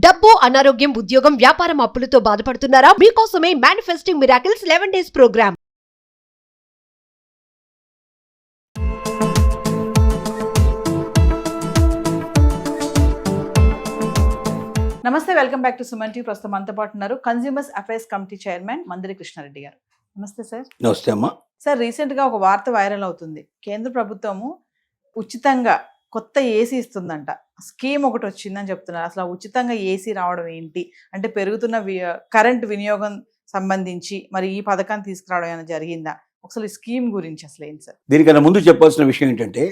డబ్బు, అనారోగ్యం, ఉద్యోగం, వ్యాపారం అప్పులతో బాధపడుతున్నారా? మీకోసమే మేనిఫెస్టింగ్ మిరాకిల్స్ 11 days ప్రోగ్రామ్. నమస్తే, welcome back to Suman TV. ప్రస్తుతం మనతో పాటు ఉన్నారు consumers affairs committee chairman Mandiri Krishna Reddy గారు. నమస్తే సార్. నమస్తే అమ్మా. సార్, రీసెంట్ గా ఒక వార్త వైరల్ అవుతుంది. కేంద్ర ప్రభుత్వము ఉచితంగా కొత్త ఏసీ ఇస్తుందంట. స్కీమ్ ఒకటి వచ్చిందని చెప్తున్నారు. అసలు ఉచితంగా ఏసీ రావడం ఏంటి, అంటే పెరుగుతున్న కరెంట్ వినియోగం సంబంధించి మరి ఈ పథకాన్ని తీసుకురావడం ఏమైనా జరిగిందా? ఒకసారి ఈ స్కీమ్ గురించి అసలు ఏంటి సార్? దీనికన్నా ముందు చెప్పాల్సిన విషయం ఏంటంటే,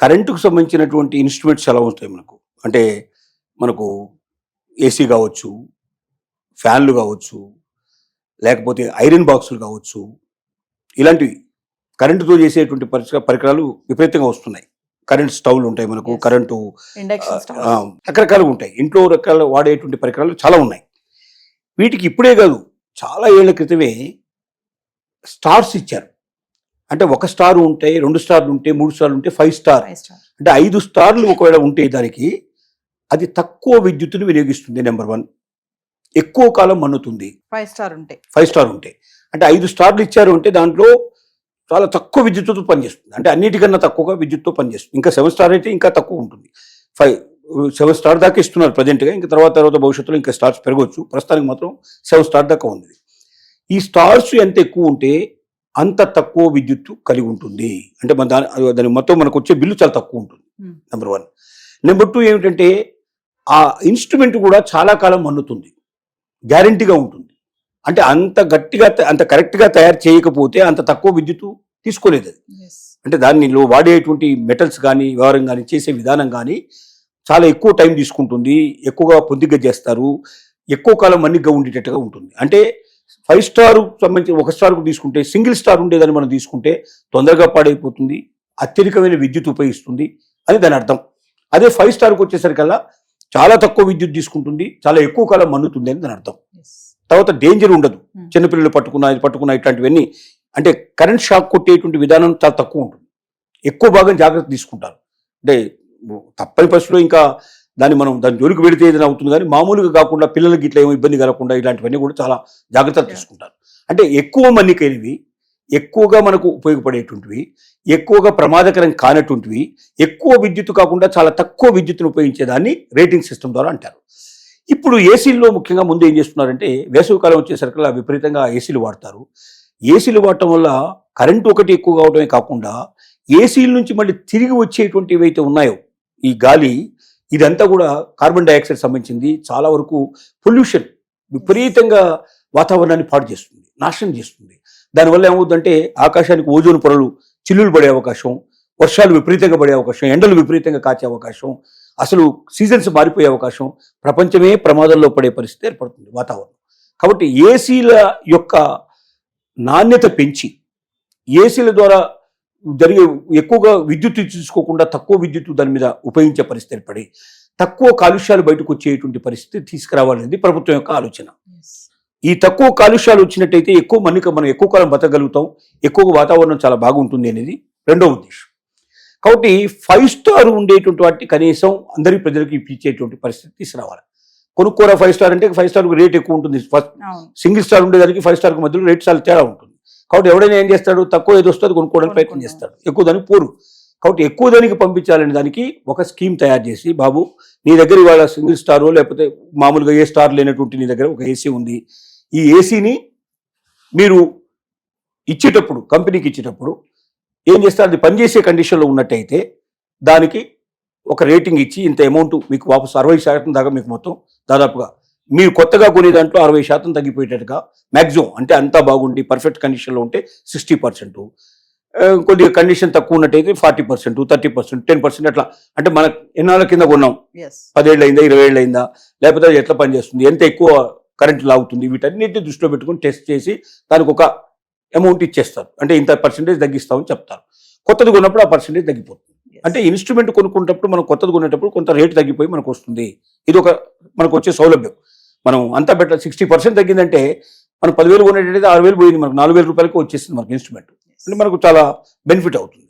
కరెంటుకు సంబంధించినటువంటి ఇన్స్ట్రుమెంట్స్ ఎలా ఉంటాయి మనకు. అంటే మనకు ఏసీ కావచ్చు, ఫ్యాన్లు కావచ్చు, లేకపోతే ఐరన్ బాక్సులు కావచ్చు, ఇలాంటివి కరెంటుతో చేసేటువంటి పరికరాలు విపరీతంగా వస్తున్నాయి. కరెంట్ స్టవ్లు ఉంటాయి మనకు, కరెంటు రకరకాలుగా ఉంటాయి. ఇంట్లో రకాల వాడేటువంటి పరికరాలు చాలా ఉన్నాయి. వీటికి ఇప్పుడే కాదు, చాలా ఏళ్ల క్రితమే స్టార్స్ ఇచ్చారు. అంటే 1 స్టార్ ఉంటాయి, 2 స్టార్లు ఉంటే, 3 స్టార్లు ఉంటే 5 స్టార్. అంటే 5 స్టార్లు ఒకవేళ ఉంటే దానికి అది తక్కువ విద్యుత్తును వినియోగిస్తుంది. నెంబర్ 1, ఎక్కువ కాలం మన్నుతుంది. 5 స్టార్ ఉంటే అంటే 5 స్టార్లు ఇచ్చారు అంటే దాంట్లో చాలా తక్కువ విద్యుత్తుతో పనిచేస్తుంది. అంటే అన్నిటికన్నా తక్కువగా విద్యుత్తో పనిచేస్తుంది. ఇంకా 7 స్టార్ అయితే ఇంకా తక్కువ ఉంటుంది. 7 స్టార్ దాకా ఇస్తున్నారు ప్రజెంట్గా. ఇంకా తర్వాత భవిష్యత్తులో ఇంకా స్టార్స్ పెరగవచ్చు. ప్రస్తుతానికి మాత్రం 7 స్టార్ దాకా ఉంది. ఈ స్టార్స్ ఎంత ఎక్కువ ఉంటే అంత తక్కువ విద్యుత్తు కలిగి ఉంటుంది. అంటే మన దాని మొత్తం మనకు వచ్చే బిల్లు చాలా తక్కువ ఉంటుంది. నెంబర్ 1. నెంబర్ 2 ఏమిటంటే, ఆ ఇన్స్ట్రుమెంట్ కూడా చాలా కాలం మన్నుతుంది, గ్యారంటీగా ఉంటుంది. అంటే అంత గట్టిగా, అంత కరెక్ట్గా తయారు చేయకపోతే అంత తక్కువ విద్యుత్తు తీసుకోలేదు అది. అంటే దానిలో వాడేటువంటి మెటల్స్ కానీ, వ్యవహారం కానీ, చేసే విధానం కానీ చాలా ఎక్కువ టైం తీసుకుంటుంది. ఎక్కువగా పొద్దుగా చేస్తారు, ఎక్కువ కాలం మన్నిగ్గా ఉండేటట్టుగా ఉంటుంది. అంటే 5 స్టార్ సంబంధించి 1 స్టార్కు తీసుకుంటే, సింగిల్ స్టార్ ఉండేదని మనం తీసుకుంటే తొందరగా పాడైపోతుంది, అత్యధికమైన విద్యుత్ ఉపయోగిస్తుంది అని దాని అర్థం. అదే 5 స్టార్కు వచ్చేసరికల్లా చాలా తక్కువ విద్యుత్ తీసుకుంటుంది, చాలా ఎక్కువ కాలం మన్నుతుంది అని దాని అర్థం. తర్వాత డేంజర్ ఉండదు. చిన్నపిల్లలు పట్టుకున్న ఇట్లాంటివన్నీ, అంటే కరెంట్ షాక్ కొట్టేటువంటి విధానం చాలా తక్కువ ఉంటుంది. ఎక్కువ భాగం జాగ్రత్త తీసుకుంటారు. అంటే తప్పని పరిస్థితిలో ఇంకా దాని జోలికి వెళితే ఏదైనా అవుతుంది, కానీ మామూలుగా కాకుండా పిల్లలకి ఇట్లా ఏమో ఇబ్బంది కలగకుండా ఇలాంటివన్నీ కూడా చాలా జాగ్రత్తలు తీసుకుంటారు. అంటే ఎక్కువ మన్నికైనవి, ఎక్కువగా మనకు ఉపయోగపడేటువంటివి, ఎక్కువగా ప్రమాదకరం కానటువంటివి, ఎక్కువ విద్యుత్ కాకుండా చాలా తక్కువ విద్యుత్తును ఉపయోగించేదాన్ని రేటింగ్ సిస్టమ్ ద్వారా అంటారు. ఇప్పుడు ఏసీల్లో ముఖ్యంగా ముందు ఏం చేస్తున్నారంటే, వేసవికాలం వచ్చేసరికి విపరీతంగా ఏసీలు వాడతారు. ఏసీలు వాడటం వల్ల కరెంటు ఒకటి ఎక్కువ కావడమే కాకుండా, ఏసీల నుంచి మళ్ళీ తిరిగి వచ్చేటువంటి ఏవైతే ఉన్నాయో ఈ గాలి, ఇదంతా కూడా కార్బన్ డైఆక్సైడ్ సంబంధించింది. చాలా వరకు పొల్యూషన్ విపరీతంగా వాతావరణాన్ని పాడు చేస్తుంది, నాశనం చేస్తుంది. దానివల్ల ఏమవుతుందంటే, ఆకాశానికి ఓజోన్ పొరలు చిల్లులు పడే అవకాశం, వర్షాలు విపరీతంగా పడే అవకాశం, ఎండలు విపరీతంగా కాచే అవకాశం, అసలు సీజన్స్ మారిపోయే అవకాశం, ప్రపంచమే ప్రమాదంలో పడే పరిస్థితి ఏర్పడుతుంది వాతావరణం. కాబట్టి ఏసీల యొక్క నాణ్యత పెంచి, ఏసీల ద్వారా జరిగే ఎక్కువగా విద్యుత్ తీసుకోకుండా తక్కువ విద్యుత్ దాని మీద ఉపయోగించే పరిస్థితి ఏర్పడి, తక్కువ కాలుష్యాలు బయటకు వచ్చేటువంటి పరిస్థితి తీసుకురావాలనేది ప్రభుత్వం యొక్క ఆలోచన. ఈ తక్కువ కాలుష్యాలు వచ్చినట్టయితే మనం ఎక్కువ కాలం బతకగలుగుతాం, ఎక్కువ వాతావరణం చాలా బాగుంటుంది అనేది రెండవ ఉద్దేశం. కాబట్టి 5 స్టార్ ఉండేటువంటి వాటి కనీసం అందరి ప్రజలకు ఇప్పించేటువంటి పరిస్థితి తీసుకురావాలి. కొనుక్కోరా 5 స్టార్ అంటే 5 స్టార్కు రేట్ ఎక్కువ ఉంటుంది. ఫస్ట్ సింగిల్ స్టార్ ఉండేదానికి 5 స్టార్కు మధ్యలో రేట్ చాలా తేడా ఉంటుంది. కాబట్టి ఎవడైనా ఏం చేస్తాడు, తక్కువ ఏదో వస్తుంది కొనుక్కోవడానికి ప్రయత్నం చేస్తాడు, ఎక్కువ దానికి పోరు. కాబట్టి ఎక్కువ దానికి పంపించాలనే దానికి ఒక స్కీమ్ తయారు చేసి, బాబు నీ దగ్గర ఇవాళ సింగిల్ స్టారు లేకపోతే మామూలుగా ఏ స్టార్ లేనటువంటి నీ దగ్గర ఒక ఏసీ ఉంది, ఈ ఏసీని మీరు ఇచ్చేటప్పుడు, కంపెనీకి ఇచ్చేటప్పుడు ఏం చేస్తారు, అది పనిచేసే కండిషన్లో ఉన్నట్టయితే దానికి ఒక రేటింగ్ ఇచ్చి ఇంత అమౌంట్ మీకు వాపసు 60% దాకా మీకు మొత్తం దాదాపుగా మీరు కొత్తగా కొనే దాంట్లో 60% తగ్గిపోయేటట్టుగా మ్యాక్సిమం, అంటే అంతా బాగుండి పర్ఫెక్ట్ కండిషన్లో ఉంటే 60%, కొద్దిగా కండిషన్ తక్కువ ఉన్నట్టయితే 40%, 30%, 10% అట్లా. అంటే మన ఎన్నాళ్ళ కింద కొన్నాం, 10 ఏళ్ళు అయిందా, 20 ఏళ్ళు అయిందా, లేకపోతే అది ఎట్లా పనిచేస్తుంది, ఎంత ఎక్కువ కరెంట్ లాగుతుంది, వీటన్నిటిని దృష్టిలో పెట్టుకుని టెస్ట్ చేసి దానికి ఒక అమౌంట్ ఇచ్చేస్తారు. అంటే ఇంత పర్సెంటేజ్ తగ్గిస్తామని చెప్తారు. కొత్తది కొన్నప్పుడు ఆ పర్సెంటేజ్ తగ్గిపోతుంది. అంటే ఇన్స్ట్రుమెంట్ కొనుక్కున్నప్పుడు మనం కొత్తది కొనేటప్పుడు కొంత రేటు తగ్గిపోయి మనకు వస్తుంది. ఇది ఒక మనకు వచ్చే సౌలభ్యం. మనం అంతా బెటర్ 60% తగ్గిందంటే మనం 10,000 కొనేటైతే 6,000 పోయింది, మనకు 4,000 రూపాయలకి వచ్చేసింది మనకు ఇన్స్ట్రుమెంట్. అంటే మనకు చాలా బెనిఫిట్ అవుతుంది.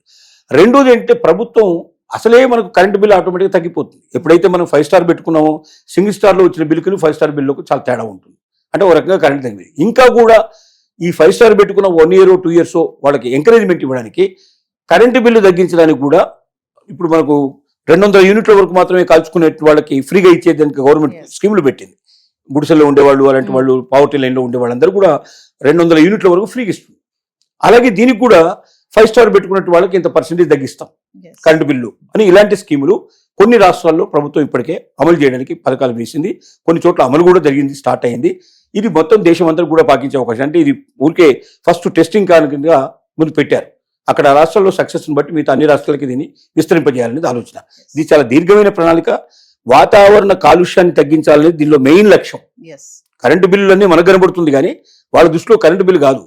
రెండోది అంటే, ప్రభుత్వం అసలే మనకు కరెంట్ బిల్ ఆటోమేటిక్గా తగ్గిపోతుంది. ఎప్పుడైతే మనం 5 స్టార్ పెట్టుకున్నామో సింగిల్ స్టార్లో వచ్చిన బిల్లుకి 5 స్టార్ బిల్లుకు చాలా తేడా ఉంటుంది. అంటే ఒక రకంగా కరెంట్ తగ్గింది. ఇంకా కూడా ఈ 5 స్టార్ పెట్టుకున్న 1 year 2 years వాళ్ళకి ఎంకరేజ్మెంట్ ఇవ్వడానికి కరెంటు బిల్లు తగ్గించడానికి కూడా ఇప్పుడు మనకు 200 యూనిట్ల వరకు మాత్రమే కాల్చుకునే వాళ్ళకి ఫ్రీగా ఇచ్చేదానికి గవర్నమెంట్ Yes. స్కీములు పెట్టింది. గుడిసెల్లో ఉండేవాళ్ళు అలాంటి వాళ్ళు పావర్టీ లైన్లో ఉండే వాళ్ళందరూ కూడా 200 యూనిట్ల వరకు ఫ్రీగా ఇస్తుంది. అలాగే దీనికి కూడా 5 స్టార్ పెట్టుకున్నట్టు వాళ్ళకి ఇంత పర్సెంటేజ్ తగ్గిస్తాం Yes. కరెంటు బిల్లు అని ఇలాంటి స్కీములు కొన్ని రాష్ట్రాల్లో ప్రభుత్వం ఇప్పటికే అమలు చేయడానికి పథకాలు వేసింది. కొన్ని చోట్ల అమలు కూడా జరిగింది, స్టార్ట్ అయింది. ఇది మొత్తం దేశం అంతా కూడా పాటించే అవకాశం. అంటే ఇది ఊరికే ఫస్ట్ టెస్టింగ్ కారణంగా ముందు పెట్టారు. అక్కడ ఆ రాష్ట్రాల్లో సక్సెస్ని బట్టి మిగతా అన్ని రాష్ట్రాలకి దీన్ని విస్తరింపజేయాలనేది ఆలోచన. ఇది చాలా దీర్ఘమైన ప్రణాళిక. వాతావరణ కాలుష్యాన్ని తగ్గించాలనేది దీనిలో మెయిన్ లక్ష్యం. Yes. కరెంటు బిల్లులన్నీ మనకు కనబడుతుంది కానీ వాళ్ళ దృష్టిలో కరెంటు బిల్లు కాదు.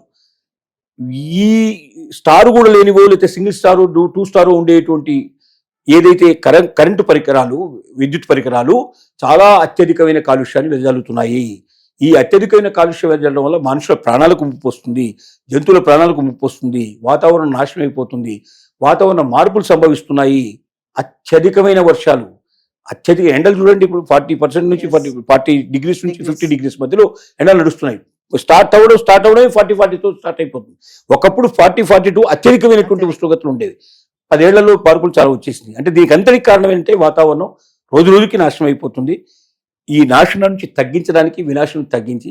ఈ స్టార్ కూడా లేనివో లేకపోతే సింగిల్ స్టారు 2 స్టారు ఉండేటువంటి ఏదైతే కరెంటు పరికరాలు, విద్యుత్ పరికరాలు చాలా అత్యధికమైన కాలుష్యాన్ని వెదజల్లుతున్నాయి. ఈ అత్యధికమైన కాలుష్యం వెదజల్లడం వల్ల మనుషుల ప్రాణాలకు ముప్పు వస్తుంది, జంతువుల ప్రాణాలకు ముప్పు వస్తుంది, వాతావరణం నాశనం అయిపోతుంది, వాతావరణ మార్పులు సంభవిస్తున్నాయి. అత్యధికమైన వర్షాలు, అత్యధిక ఎండలు చూడండి. ఇప్పుడు 40% నుంచి 40 degrees నుంచి 50 degrees మధ్యలో ఎండలు నడుస్తున్నాయి. స్టార్ట్ అవ్వడం 40-42 స్టార్ట్ అయిపోతుంది. ఒకప్పుడు 40-42 అత్యధికమైనటువంటి ఉష్ణోగ్రతలు ఉండేది. 10 ఏళ్లలో మార్పులు చాలా వచ్చేసింది. అంటే దీనికి అంతటికి కారణం ఏంటంటే వాతావరణం రోజు రోజుకి నాశనం అయిపోతుంది. ఈ నాశనం నుంచి తగ్గించడానికి, వినాశనం తగ్గించి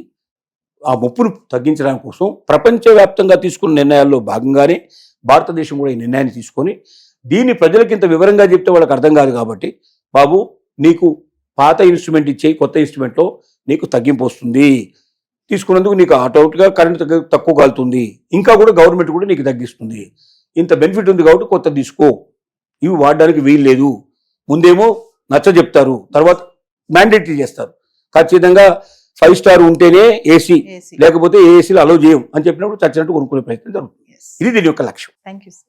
ఆ ముప్పును తగ్గించడం కోసం ప్రపంచవ్యాప్తంగా తీసుకున్న నిర్ణయాల్లో భాగంగానే భారతదేశం కూడా ఈ నిర్ణయాన్ని తీసుకొని దీన్ని ప్రజలకు ఇంత వివరంగా చెప్తే వాళ్ళకి అర్థం కాదు కాబట్టి, బాబు నీకు పాత ఇన్స్ట్రుమెంట్ ఇచ్చేయి, కొత్త ఇన్స్ట్రుమెంట్లో నీకు తగ్గింపు వస్తుంది, తీసుకున్నందుకు నీకు ఆటోమేటిక్గా కరెంట్ తక్కువ కాలుతుంది, ఇంకా కూడా గవర్నమెంట్ కూడా నీకు తగ్గిస్తుంది, ఇంత బెనిఫిట్ ఉంది కాబట్టి కొత్త తీసుకో, ఇవి వాడడానికి వీలు లేదు. ముందేమో నచ్చ చెప్తారు, తర్వాత మ్యాండేటరీ చేస్తారు. ఖచ్చితంగా 5 స్టార్ ఉంటేనే ఏసీ, AC. లేకపోతే ఏసీలో అలో చేయం అని చెప్పినప్పుడు చచ్చినట్టు కొనుక్కునే ప్రయత్నం జరుగుతుంది. Yes. ఇది దీని యొక్క లక్ష్యం. Thank you, sir.